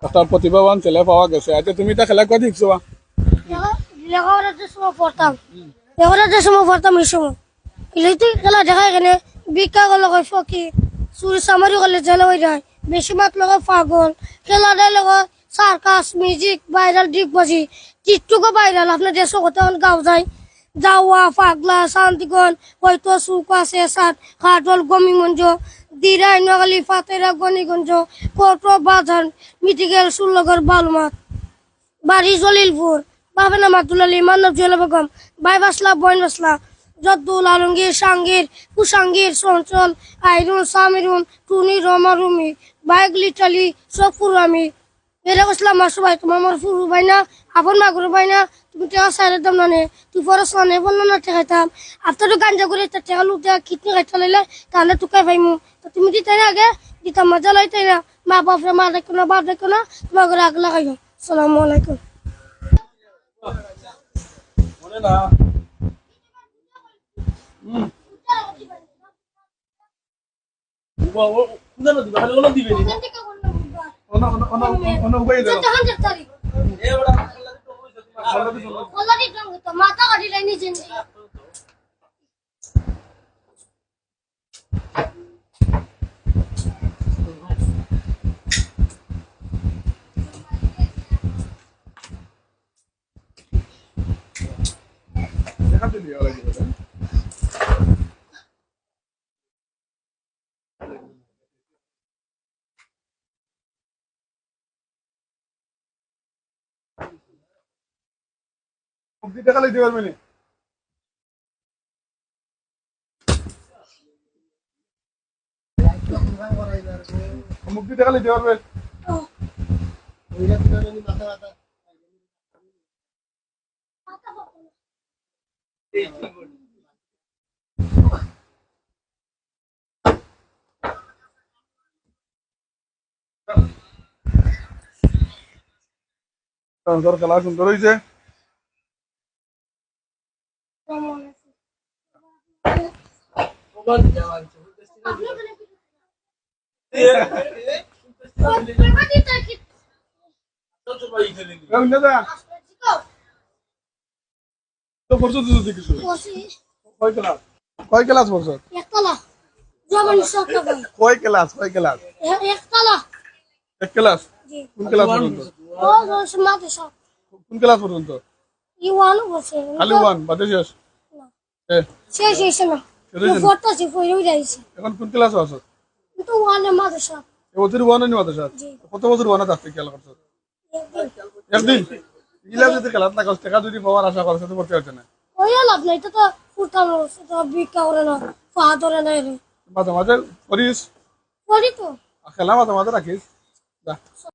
একটা প্রতিভাবান ছেলে পাওয়া গেছে। আচ্ছা তুমি এটা খেলা কত শিখছো? লেখাপড়ার যে সময় পড়তাম লেখাপড়ার যে সময় পড়তাম এই সময় ইলেকট্রিক খেলা দেখা এখানে ভিক্ষা করলে কয় ফকির চুরি চামারি করলে জেলে হয়ে যায় বেশি মাত লগে পাগল খেলাটাই লগে সার্কাস মিউজিক ভাইরাল ডিগবাজি টিকটুকও ভাইরাল আপনার দেশে কোথাও গাও যায় যাওয়া পাগলা শান্তিগণ হয়তো সুখ আছে সাত খাটল গমিগঞ্জ দিরাই নগালি ফাতেরা গণিগঞ্জ কোটো বাজার মিটিগেল সুল্লগর বালুমাত বাড়ি জলিলপুর বাবা নাম আব্দুল আলী মান্নব জুয়েলা বেগম ভাই বাসলা বইন বাসলা জদ্দুল আলমগীর সাঙ্গীর কুসাঙ্গীর চঞ্চল আইরুন সামিরুন টুনি রমা রুমি বাইক লিটালি সফুর আমি এরা বসলাম মাসু ভাই তোমার আমার ফুরু ভাই না আপন মাগুর ভাই না তুমি টেকা সাইরের দাম না নে তুই পরে সানে বললো না ঠেকাইতাম আপনার তো গাঞ্জা করে টেকা লুক দেওয়া কিডনি খাইতে লাইলে তাহলে টুকাই ভাইমু তো তুমি দিতাই না আগে দিতাম মজা লাইতাই না মা বাপরে মা দেখো না বাপ দেখো না তোমার ঘরে আগ লাগাইও আসসালামু আলাইকুম মনে না মাথা কাটি নিচে দেখাতে দিয়ে লাগে মুক্তি টাকা লইতে পারবে না মুক্তি টাকা লইতে পারবে তোর খেলা সুন্দর হয়েছে কয় ক্লাস পড়ছ? কয় ক্লাস এক ক্লাস কোন ক্লাস পর্যন্ত? কোন ক্লাস পর্যন্ত? খালি ওয়ান বাদে শেষ এখন কোন ক্লাস আছো? এবছর ওয়ানে নি মাদ্রাসা কত বছর ওয়ানে থাকতে খেলা করছো? একদিন ইলা যদি খেলা না করতে টাকা যদি পাওয়ার আশা করছো তো করতে হচ্ছে না মাঝে মাঝে করিস খেলা মাঝে মাঝে রাখিস